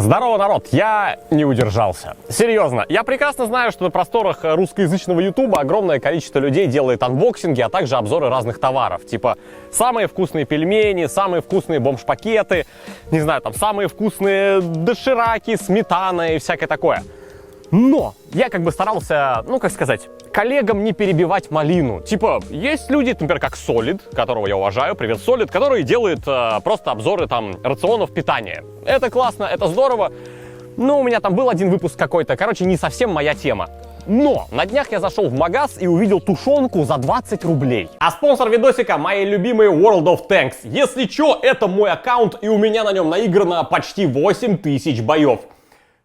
Здорово, народ! Я не удержался. Серьезно, я прекрасно знаю, что на просторах русскоязычного ютуба огромное количество людей делает анбоксинги, а также обзоры разных товаров. Типа самые вкусные пельмени, самые вкусные бомж-пакеты, не знаю, там самые вкусные дошираки, сметана и всякое такое. Но я как бы старался, коллегам не перебивать малину. Типа, есть люди, например, как Solid, которого я уважаю, привет, Solid, который делает просто обзоры там рационов питания. Это классно, это здорово. Но у меня там был один выпуск какой-то, не совсем моя тема. Но на днях я зашел в магаз и увидел тушенку за 20 рублей. А спонсор видосика — мои любимые World of Tanks. Если чё, это мой аккаунт, и у меня на нем наиграно почти 8000 боев.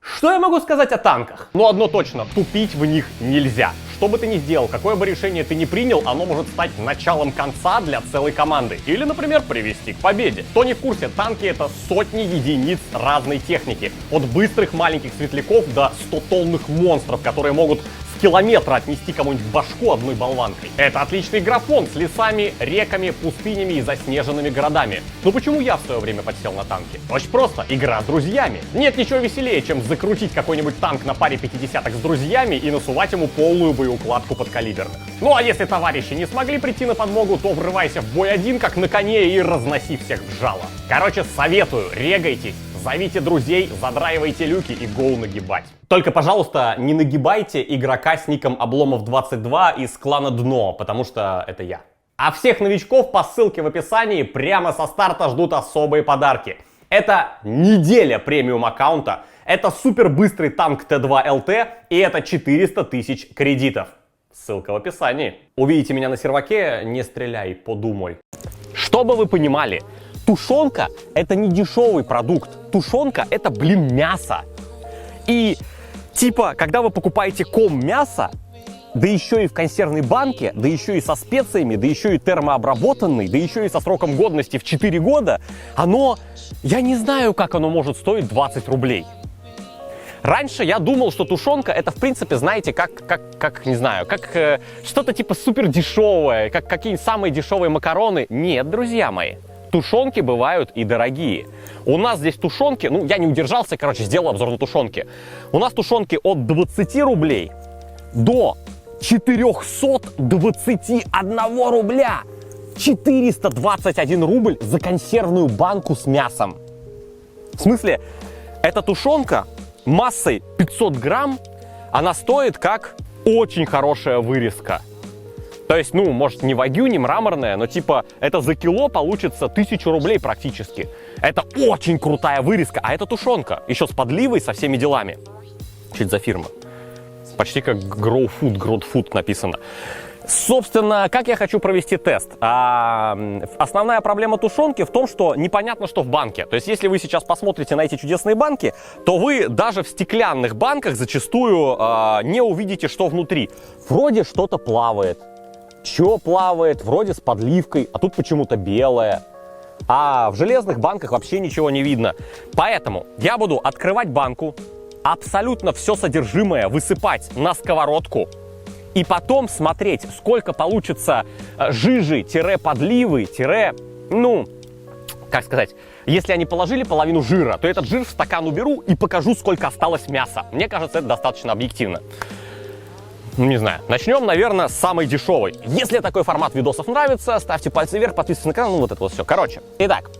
Что я могу сказать о танках? Ну, одно точно, тупить в них нельзя. Что бы ты ни сделал, какое бы решение ты ни принял, оно может стать началом конца для целой команды. Или, например, привести к победе. Кто не в курсе, танки — это сотни единиц разной техники. От быстрых маленьких светляков до 100-тонных монстров, которые могут с километра отнести кому-нибудь башку одной болванкой. Это отличный графон с лесами, реками, пустынями и заснеженными городами. Но почему я в свое время подсел на танки? Очень просто. Игра с друзьями. Нет ничего веселее, чем закрутить какой-нибудь танк на паре 50-ок с друзьями и насувать ему полную боеукладку подкалиберных. Ну а если товарищи не смогли прийти на подмогу, то врывайся в бой один, как на коне, и разноси всех в жало. Короче, советую, регайтесь, зовите друзей, задраивайте люки и гоу нагибать. Только, пожалуйста, не нагибайте игрока с ником Обломов22 из клана Дно, потому что это я. А всех новичков по ссылке в описании прямо со старта ждут особые подарки. Это неделя премиум аккаунта, это супер быстрый танк Т2 ЛТ и это 400 тысяч кредитов. Ссылка в описании. Увидите меня на серваке, не стреляй, подумай. Чтобы вы понимали, тушенка — это не дешевый продукт. Тушенка — это, мясо. И типа, когда вы покупаете ком мяса, да еще и в консервной банке, да еще и со специями, да еще и термообработанный, да еще и со сроком годности в 4 года, я не знаю, как оно может стоить 20 рублей. Раньше я думал, что тушенка — это, в принципе, знаете, как что-то типа супер дешевое, как какие-нибудь самые дешевые макароны. Нет, друзья мои. Тушенки бывают и дорогие. У нас здесь тушенки, я не удержался, сделал обзор на тушенки. У нас тушенки от 20 рублей до 421 рубля. 421 рубль за консервную банку с мясом. В смысле, эта тушенка массой 500 грамм, она стоит как очень хорошая вырезка. То есть, может, не вагю, не мраморная, но типа это за кило получится 1000 рублей практически. Это очень крутая вырезка, а это тушенка. Еще с подливой, со всеми делами. Что это за фирма? Почти как Grow Food написано. Собственно, как я хочу провести тест? Основная проблема тушенки в том, что непонятно, что в банке. То есть, если вы сейчас посмотрите на эти чудесные банки, то вы даже в стеклянных банках зачастую не увидите, что внутри. Вроде что-то плавает. Чё плавает? Вроде с подливкой, а тут почему-то белое. А в железных банках вообще ничего не видно. Поэтому я буду открывать банку, абсолютно все содержимое высыпать на сковородку и потом смотреть, сколько получится жижи-подливы, если они положили половину жира, то этот жир в стакан уберу и покажу, сколько осталось мяса. Мне кажется, это достаточно объективно. Не знаю. Начнем, наверное, с самой дешевой. Если такой формат видосов нравится, ставьте пальцы вверх, подписывайтесь на канал, это все. Итак,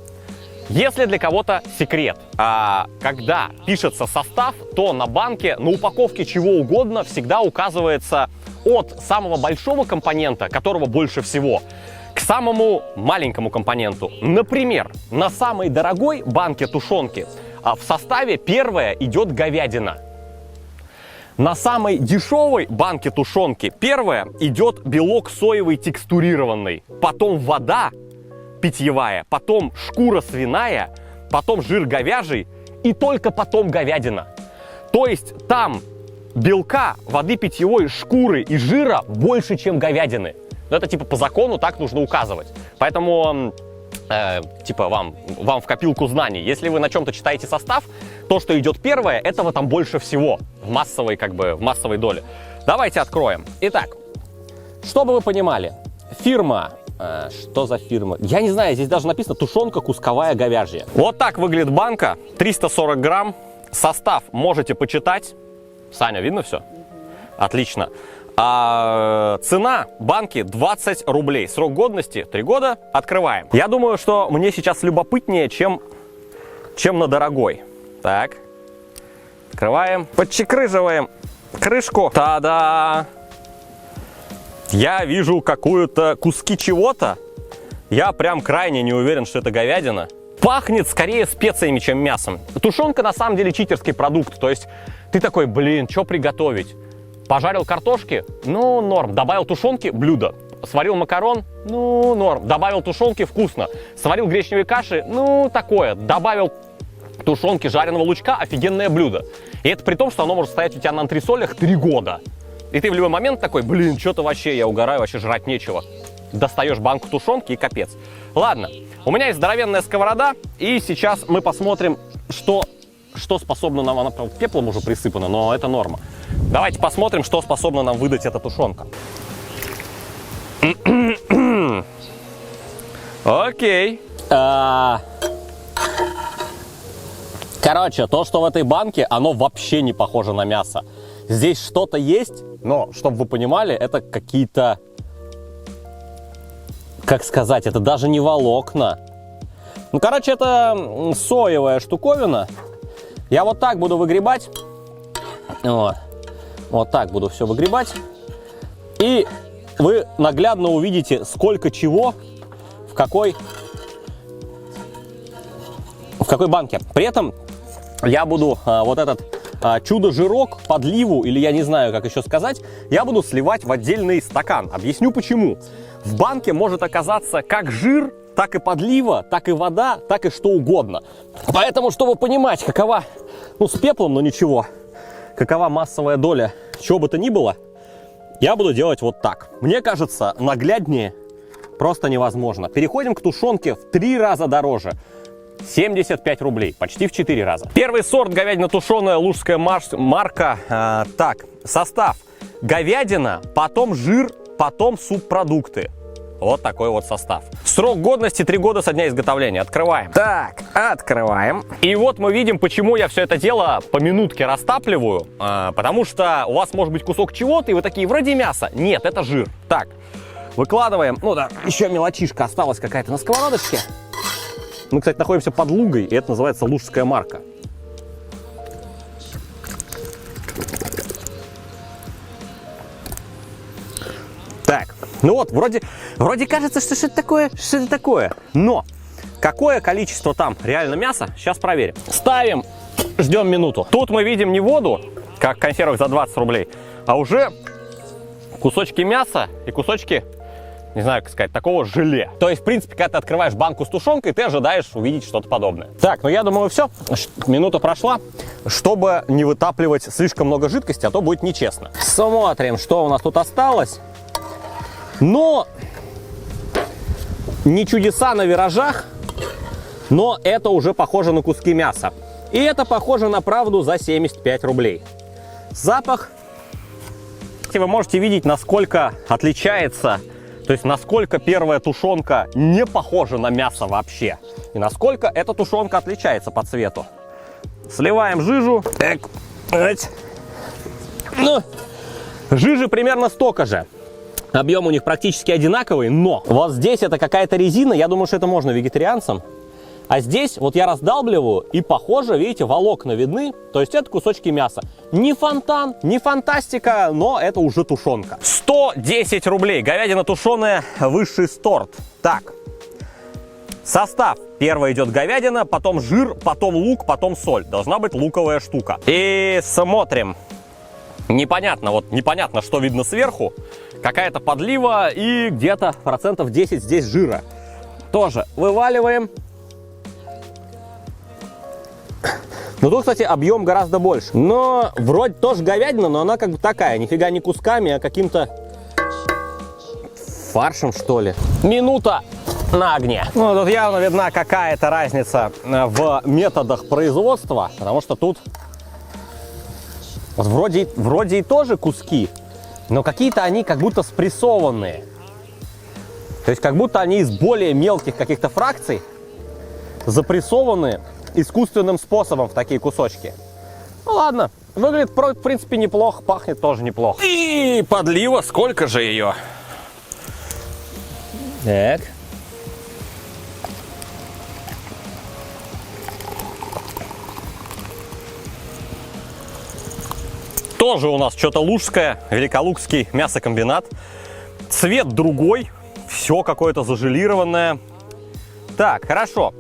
если для кого-то секрет, когда пишется состав, то на банке, на упаковке чего угодно всегда указывается от самого большого компонента, которого больше всего, к самому маленькому компоненту. Например, на самой дорогой банке тушенки в составе первая идет говядина. На самой дешевой банке тушенки первая идет белок соевый текстурированный, потом вода питьевая, потом шкура свиная, потом жир говяжий и только потом говядина. То есть там белка, воды питьевой, шкуры и жира больше, чем говядины. Но это типа по закону так нужно указывать. Поэтому вам в копилку знаний. Если вы на чем-то читаете состав, то, что идет первое, этого там больше всего в массовой доле. Давайте откроем. Итак, чтобы вы понимали, фирма Что за фирма? Я не знаю, здесь даже написано тушенка кусковая говяжья. Вот так выглядит банка, 340 грамм. Состав можете почитать. Саня, видно все? Отлично. А цена банки 20 рублей. Срок годности 3 года. Открываем. Я думаю, что мне сейчас любопытнее, чем на дорогой. Так. Открываем. Подчекрыживаем крышку. Та-да! Я вижу какую-то куски чего-то. Я прям крайне не уверен, что это говядина. Пахнет скорее специями, чем мясом. Тушенка на самом деле читерский продукт. То есть ты такой, блин, что приготовить? Пожарил картошки? Ну, норм. Добавил тушенки? Блюдо. Сварил макарон? Ну, норм. Добавил тушенки? Вкусно. Сварил гречневой каши? Ну, такое. Добавил тушенки жареного лучка? Офигенное блюдо. И это при том, что оно может стоять у тебя на антресолях 3 года. И ты в любой момент такой, блин, что-то вообще, я угораю, вообще жрать нечего. Достаешь банку тушенки и капец. Ладно, у меня есть здоровенная сковорода, и сейчас мы посмотрим, что способно нам, она пеплом уже присыпана, но это норма. Давайте посмотрим, что способна нам выдать эта тушенка. Окей. Короче, то, что в этой банке, оно вообще не похоже на мясо. Здесь что-то есть, но, чтобы вы понимали, это какие-то, как сказать, это даже не волокна. Ну, короче, это соевая штуковина. Я вот так буду выгребать. Вот так буду все выгребать. И вы наглядно увидите, сколько чего в какой банке. При этом я буду вот этот чудо-жирок, подливу, или я не знаю, как еще сказать, я буду сливать в отдельный стакан. Объясню почему. В банке может оказаться как жир, так и подлива, так и вода, так и что угодно. Поэтому, чтобы понимать, какова, ну, с пеплом, но ничего, какова массовая доля чего бы то ни было, я буду делать вот так. Мне кажется, нагляднее просто невозможно. Переходим к тушенке в 3 раза дороже. 75 рублей, почти в 4 раза. Первый сорт говядина тушеная, лужская марка. Так, состав: говядина, потом жир, потом субпродукты. Вот такой вот состав. Срок годности 3 года со дня изготовления. Открываем. Так, открываем. И вот мы видим, почему я все это дело по минутке растапливаю. Потому что у вас может быть кусок чего-то, и вы такие, вроде мяса. Нет, это жир. Так, выкладываем. Ну да, еще мелочишка осталась какая-то на сковородочке. Мы, кстати, находимся под Лугой, и это называется Лужская марка. Так, ну вот, вроде кажется, что это такое, но какое количество там реально мяса, сейчас проверим. Ставим, ждем минуту. Тут мы видим не воду, как в консервах за 20 рублей, а уже кусочки мяса и кусочки, не знаю, как сказать, такого желе. То есть, в принципе, когда ты открываешь банку с тушенкой, ты ожидаешь увидеть что-то подобное. Так, ну я думаю, все. Минута прошла. Чтобы не вытапливать слишком много жидкости, а то будет нечестно. Смотрим, что у нас тут осталось. Но не чудеса на виражах, но это уже похоже на куски мяса. И это похоже на правду за 75 рублей. Запах. Вы можете видеть, насколько отличается. То есть, насколько первая тушенка не похожа на мясо вообще. И насколько эта тушенка отличается по цвету. Сливаем жижу. Так. Ну, жижи примерно столько же. Объем у них практически одинаковый, но вот здесь это какая-то резина. Я думаю, что это можно вегетарианцам. А здесь вот я раздалбливаю, и похоже, видите, волокна видны. То есть это кусочки мяса. Не фонтан, не фантастика, но это уже тушенка. 110 рублей. Говядина тушеная, высший сорт. Так, состав. Первое идет говядина, потом жир, потом лук, потом соль. Должна быть луковая штука. И смотрим. Непонятно, что видно сверху. Какая-то подлива и где-то процентов 10 здесь жира. Тоже вываливаем. Ну тут, кстати, объем гораздо больше. Но вроде тоже говядина, но она как бы такая, нифига не кусками, а каким-то фаршем, что ли. Минута на огне. Ну, тут явно видна какая-то разница в методах производства, потому что тут вот вроде и тоже куски, но какие-то они как будто спрессованные. То есть как будто они из более мелких каких-то фракций запрессованы искусственным способом в такие кусочки. Ну ладно, выглядит, в принципе, неплохо, пахнет тоже неплохо. И подлива, сколько же ее? Так. Тоже у нас что-то лужское, Великолукский мясокомбинат. Цвет другой, все какое-то зажилированное. Так, хорошо.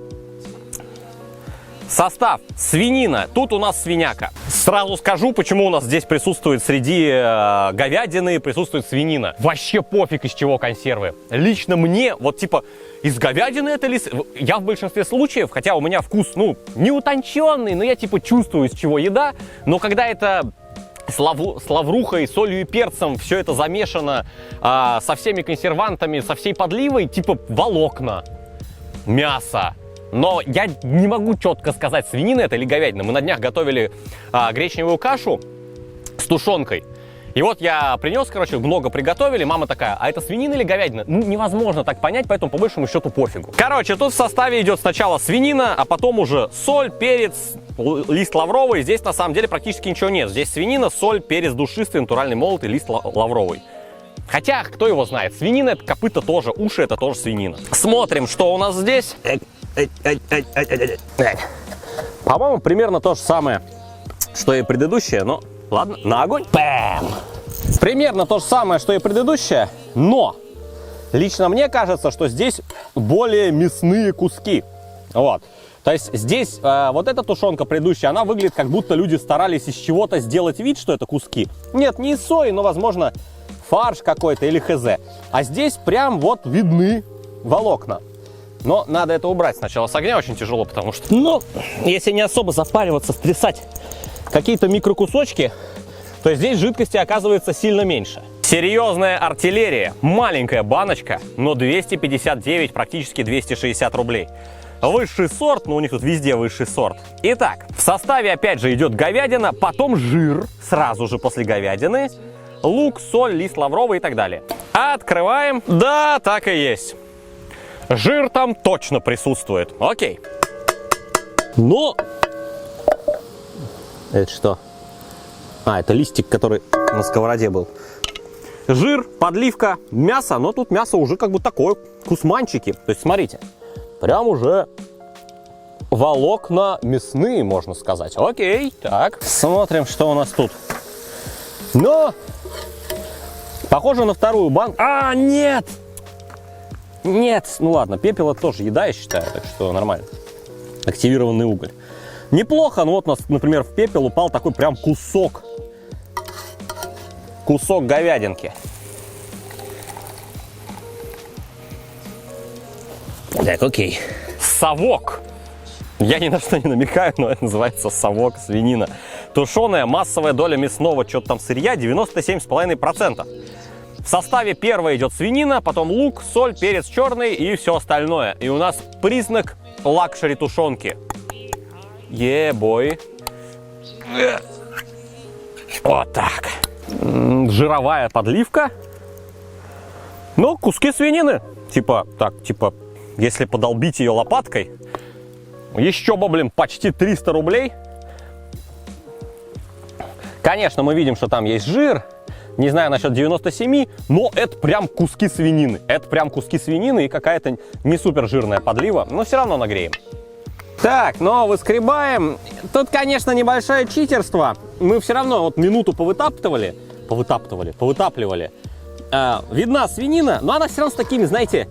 Состав. Свинина. Тут у нас свиняка. Сразу скажу, почему у нас здесь присутствует среди говядины, присутствует свинина. Вообще пофиг, из чего консервы. Лично мне, вот типа, из говядины это ли... Я в большинстве случаев, хотя у меня вкус, ну, не утонченный, но я типа чувствую, из чего еда. Но когда это... с лаврухой, солью и перцем, все это замешано со всеми консервантами, со всей подливой, типа волокна, мясо. Но я не могу четко сказать, свинина это или говядина. Мы на днях готовили гречневую кашу с тушенкой. И вот я принес, короче, много приготовили. Мама такая, а это свинина или говядина? Ну, невозможно так понять, поэтому по большему счету пофигу. Короче, тут в составе идет сначала свинина, а потом уже соль, перец, лист лавровый. Здесь на самом деле практически ничего нет. Здесь свинина, соль, перец душистый, натуральный молотый, лист лавровый. Хотя, кто его знает, свинина это копыта тоже, уши это тоже свинина. Смотрим, что у нас здесь. По-моему, примерно то же самое, что и предыдущее, но ладно, на огонь. Бэм! Примерно то же самое, что и предыдущее, но лично мне кажется, что здесь более мясные куски. Вот. То есть здесь вот эта тушенка предыдущая, она выглядит, как будто люди старались из чего-то сделать вид, что это куски. Нет, не из сои, но, возможно, фарш какой-то или хз. А здесь прям вот видны волокна. Но надо это убрать сначала с огня, очень тяжело, потому что, ну, если не особо запариваться, стрясать какие-то микрокусочки, то здесь жидкости оказывается сильно меньше. Серьезная артиллерия. Маленькая баночка, но 259, практически 260 рублей. Высший сорт, но у них тут везде высший сорт. Итак, в составе опять же идет говядина, потом жир, сразу же после говядины, лук, соль, лист лавровый и так далее. Открываем. Да, так и есть. Жир там точно присутствует. Окей. Но... Это что? А, это листик, который на сковороде был. Жир, подливка, мясо. Но тут мясо уже как бы такое, кусманчики. То есть, смотрите, прям уже волокна мясные, можно сказать. Окей, так. Смотрим, что у нас тут. Но... Похоже на вторую банку. А, нет! Нет, ну ладно, пепел это тоже еда, я считаю, так что нормально. Активированный уголь. Неплохо, но вот у нас, например, в пепел упал такой прям кусок. Кусок говядинки. Так, окей. Совок. Я ни на что не намекаю, но это называется совок, свинина. Тушеная, массовая доля мясного что-то там сырья 97,5%. В составе первое идет свинина, потом лук, соль, перец черный и все остальное. И у нас признак лакшери тушенки. Е-бой. Вот так. Жировая подливка. Ну, куски свинины. Типа, так, типа, если подолбить ее лопаткой, еще бы, блин, почти 300 рублей. Конечно, мы видим, что там есть жир. Не знаю насчет 97, но это прям куски свинины. Это прям куски свинины и какая-то не супер жирная подлива, но все равно нагреем. Так, но выскребаем. Тут, конечно, небольшое читерство. Мы все равно вот минуту повытапливали. Видна свинина, но она все равно с такими, знаете,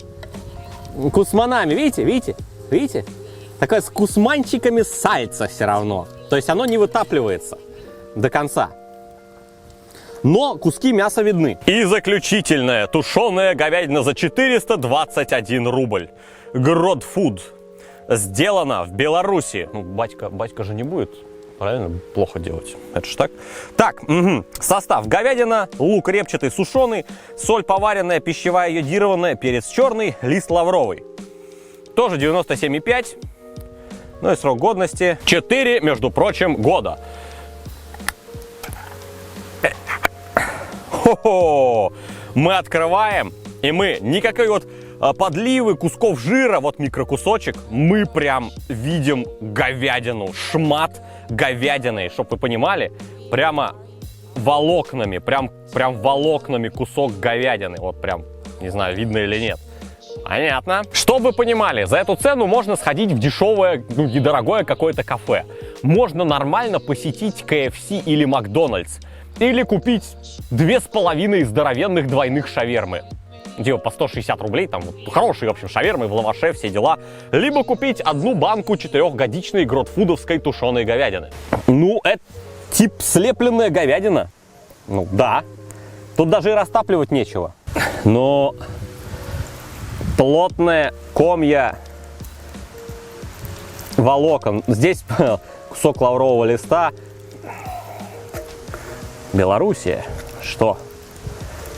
кусманами. Видите? Такая с кусманчиками сальца все равно. То есть оно не вытапливается до конца. Но куски мяса видны. И заключительная тушеная говядина за 421 рубль. Гродфуд. Сделано в Беларуси. Ну, батька же не будет, правильно, плохо делать. Это ж так. Так, состав. Говядина, лук репчатый, сушеный, соль поваренная, пищевая йодированная, перец черный, лист лавровый. Тоже 97,5. Ну и срок годности 4, между прочим, года. Хо-хо! Мы открываем, и мы никакой вот подливы, кусков жира, вот микрокусочек, мы прям видим говядину, шмат говядины, чтобы вы понимали, прямо волокнами, прям волокнами кусок говядины, вот прям, не знаю, видно или нет. Понятно. Чтобы вы понимали, за эту цену можно сходить в дешевое, ну, недорогое какое-то кафе. Можно нормально посетить KFC или Макдональдс. Или купить 2,5 здоровенных двойных шавермы. Типа по 160 рублей, там хорошие, в общем, шавермы в лаваше, все дела. Либо купить одну банку 4-годичной гротфудовской тушеной говядины. Ну, это тип слепленная говядина. Ну, да. Тут даже и растапливать нечего. Но плотные комья волокон. Здесь кусок лаврового листа. Белоруссия. Что?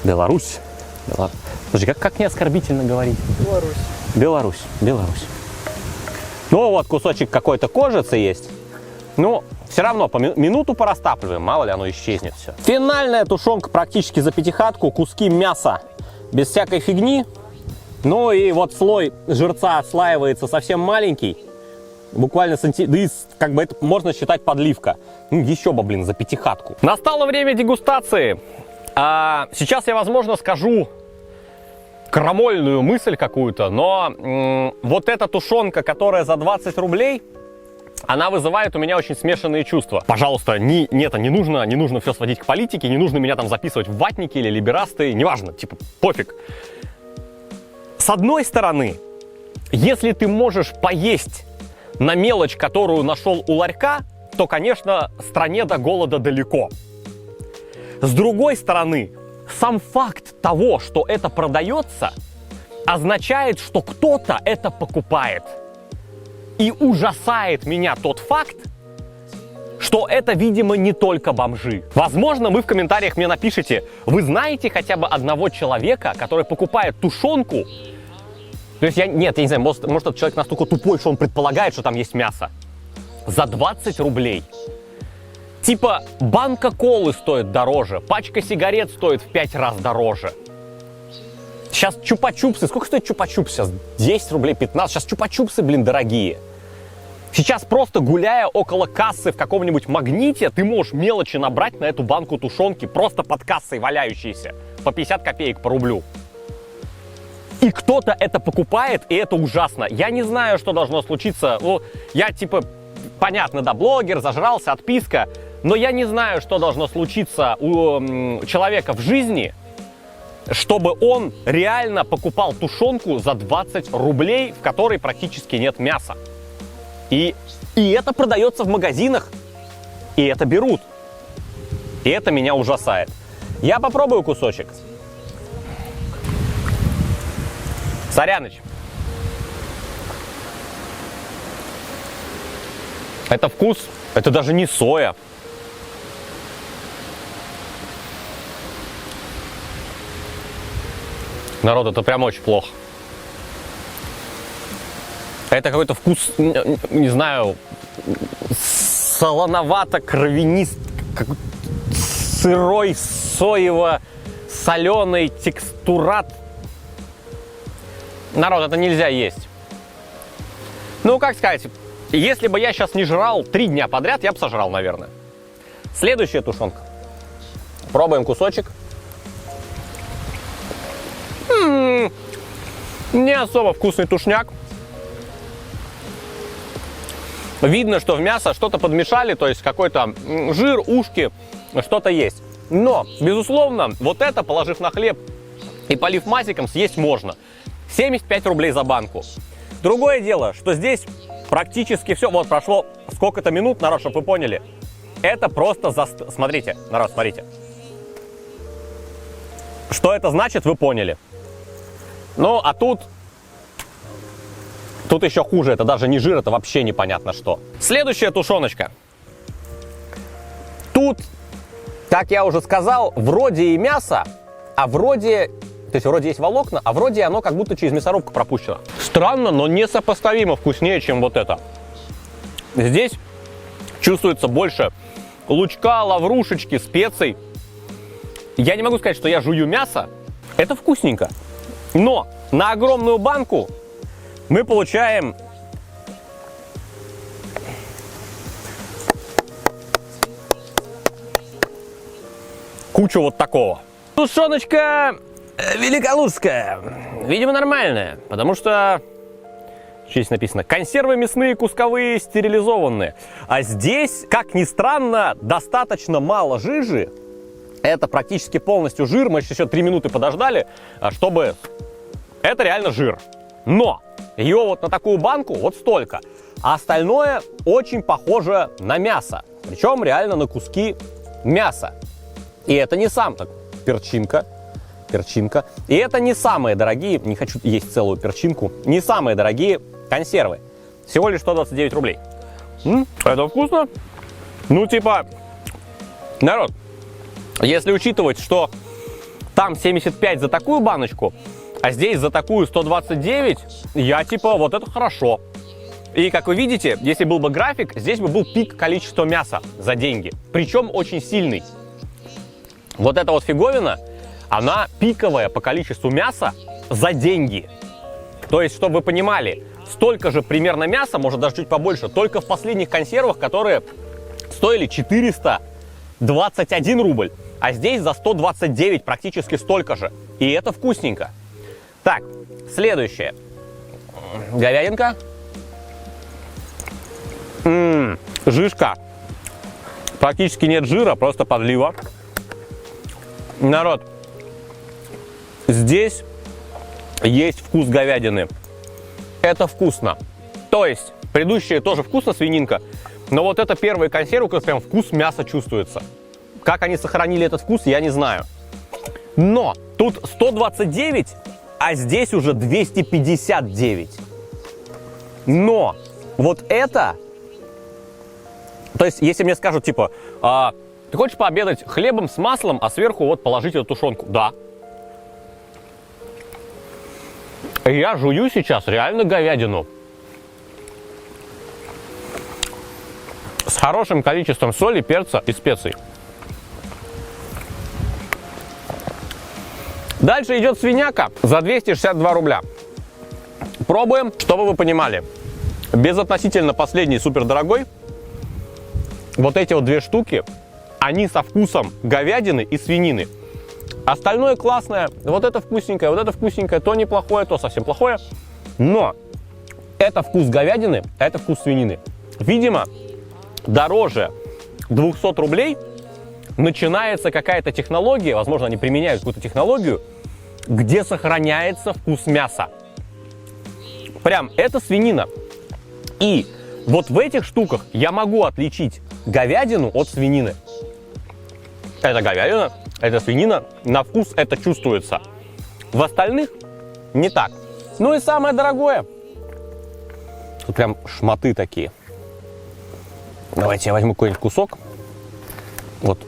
Беларусь. Слушай, как не оскорбительно говорить? Беларусь. Ну вот кусочек какой-то кожицы есть. Ну, все равно по минуту порастапливаем, мало ли оно исчезнет все. Финальная тушенка практически за пятихатку, куски мяса без всякой фигни. Ну и вот слой жирца отслаивается совсем маленький. Буквально сантиметр, да и как бы это можно считать подливка. Ну, еще бы, блин, за пятихатку. Настало время дегустации. Сейчас я, возможно, скажу крамольную мысль какую-то, но вот эта тушенка, которая за 20 рублей, она вызывает у меня очень смешанные чувства. Пожалуйста, не нужно все сводить к политике, не нужно меня там записывать в ватники или либерасты, неважно, типа, пофиг. С одной стороны, если ты можешь поесть на мелочь, которую нашел у ларька, то, конечно, стране до голода далеко. С другой стороны, сам факт того, что это продается, означает, что кто-то это покупает. И ужасает меня тот факт, что это, видимо, не только бомжи. Возможно, вы в комментариях мне напишите, вы знаете хотя бы одного человека, который покупает тушенку. То есть я не знаю, может этот человек настолько тупой, что он предполагает, что там есть мясо. За 20 рублей. Типа банка колы стоит дороже, пачка сигарет стоит в 5 раз дороже. Сейчас чупа-чупсы, сколько стоит чупа-чупс сейчас? 10 рублей, 15, сейчас чупа-чупсы, блин, дорогие. Сейчас просто гуляя около кассы в каком-нибудь Магните, ты можешь мелочи набрать на эту банку тушенки, просто под кассой валяющиеся, по 50 копеек, по рублю. И кто-то это покупает, и это ужасно. Я не знаю, что должно случиться. Ну, я типа, понятно, да, блогер, зажрался, отписка. Но я не знаю, что должно случиться у человека в жизни, чтобы он реально покупал тушенку за 20 рублей, в которой практически нет мяса. И это продается в магазинах, и это берут. И это меня ужасает. Я попробую кусочек. Соряныч. Это вкус, это даже не соя. Народ, это прям очень плохо. Это какой-то вкус, не знаю, солоновато-кровянист, сырой, соево-соленый текстурат. Народ, это нельзя есть. Ну, как сказать, если бы я сейчас не жрал 3 дня подряд, я бы сожрал, наверное. Следующая тушенка. Пробуем кусочек. Не особо вкусный тушняк. Видно, что в мясо что-то подмешали, то есть какой-то жир, ушки, что-то есть. Но, безусловно, вот это, положив на хлеб и полив масиком, съесть можно. 75 рублей за банку. Другое дело, что здесь практически все. Вот прошло сколько-то минут, народ, чтобы вы поняли. Это просто Смотрите, народ, смотрите. Что это значит, вы поняли. Ну, а тут еще хуже. Это даже не жир, это вообще непонятно что. Следующая тушеночка. Тут, как я уже сказал, вроде и мясо, а вроде... То есть вроде есть волокна, а вроде оно как будто через мясорубку пропущено. Странно, но несопоставимо вкуснее, чем вот это. Здесь чувствуется больше лучка, лаврушечки, специй. Я не могу сказать, что я жую мясо. Это вкусненько. Но на огромную банку мы получаем кучу вот такого. Тушеночка великолужская. Видимо, нормальная, потому что здесь написано: консервы мясные, кусковые, стерилизованные. А здесь, как ни странно, достаточно мало жижи. Это практически полностью жир. Мы еще 3 минуты подождали, чтобы... Это реально жир. Но ее вот на такую банку вот столько. А остальное очень похоже на мясо. Причем реально на куски мяса. И это не сам так. Перчинка. И это не самые дорогие, не хочу есть целую перчинку, не самые дорогие консервы. Всего лишь 129 рублей. Это вкусно. Ну, типа, народ, если учитывать, что там 75 за такую баночку, а здесь за такую 129, я типа, вот это хорошо. И как вы видите, если был бы график, здесь бы был пик количества мяса за деньги. Причем очень сильный. Вот эта вот фиговина, она пиковая по количеству мяса за деньги. То есть, чтобы вы понимали, столько же примерно мяса, может даже чуть побольше, только в последних консервах, которые стоили 421 рубль. А здесь за 129 практически столько же. И это вкусненько. Так, следующее. Говядинка. Жишка. Практически нет жира, просто подлива. Народ, здесь есть вкус говядины. Это вкусно. То есть, предыдущие тоже вкусно, свининка. Но вот это первые консервы, как прям вкус мяса чувствуется. Как они сохранили этот вкус, я не знаю. Но тут 129, а здесь уже 259. Но вот это... То есть, если мне скажут, типа, ты хочешь пообедать хлебом с маслом, а сверху вот положить эту тушенку? Да. Я жую сейчас реально говядину. С хорошим количеством соли, перца и специй. Дальше идет свиняка за 262 рубля. Пробуем, чтобы вы понимали. Безотносительно последний супердорогой. Вот эти вот две штуки, они со вкусом говядины и свинины. Остальное классное. Вот это вкусненькое, то неплохое, то совсем плохое. Но это вкус говядины, а это вкус свинины. Видимо, дороже 200 рублей начинается какая-то технология, возможно, они применяют какую-то технологию, где сохраняется вкус мяса. Прям это свинина. И вот в этих штуках я могу отличить говядину от свинины. Это говядина, это свинина, на вкус это чувствуется. В остальных не так. Ну и самое дорогое. Тут прям шмоты такие. Давайте я возьму какой-нибудь кусок. Вот,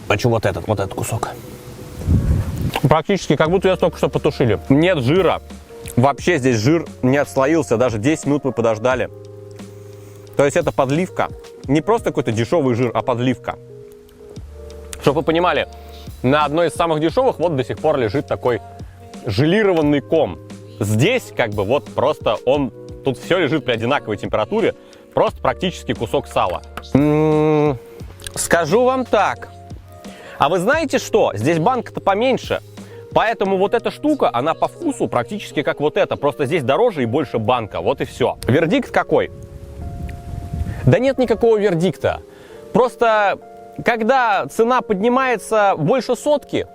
хочу вот этот кусок. Практически как будто ее только что потушили. Нет жира. Вообще здесь жир не отслоился. Даже 10 минут мы подождали. То есть это подливка. Не просто какой-то дешевый жир, а подливка. Чтобы вы понимали, на одной из самых дешевых вот до сих пор лежит такой желированный ком. Здесь как бы вот просто он... Тут все лежит при одинаковой температуре. Просто практически кусок сала. Скажу вам так. А вы знаете что? Здесь банка-то поменьше. Поэтому вот эта штука, она по вкусу практически как вот эта. Просто здесь дороже и больше банка. Вот и все. Вердикт какой? Да нет никакого вердикта. Просто когда цена поднимается больше сотки,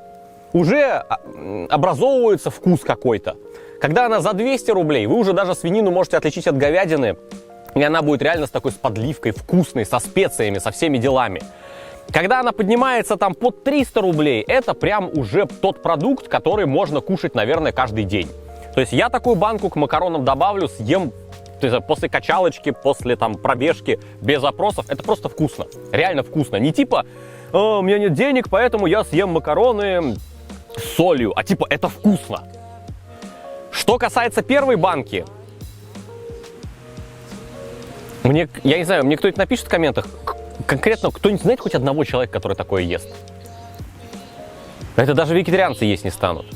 уже образовывается вкус какой-то. Когда она за 200 рублей, вы уже даже свинину можете отличить от говядины, и она будет реально с такой с подливкой, вкусной, со специями, со всеми делами. Когда она поднимается там под 300 рублей, это прям уже тот продукт, который можно кушать, наверное, каждый день. То есть я такую банку к макаронам добавлю, съем после качалочки, после там пробежки, без опросов. Это просто вкусно, реально вкусно. Не типа, у меня нет денег, поэтому я съем макароны с солью, а типа это вкусно. Что касается первой банки, я не знаю, мне кто-нибудь напишет в комментах, конкретно кто-нибудь знает хоть одного человека, который такое ест? Это даже вегетарианцы есть не станут.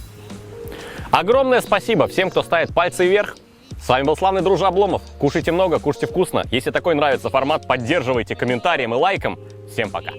Огромное спасибо всем, кто ставит пальцы вверх. С вами был славный дружа Обломов. Кушайте много, кушайте вкусно. Если такой нравится формат, поддерживайте комментарием и лайком. Всем пока.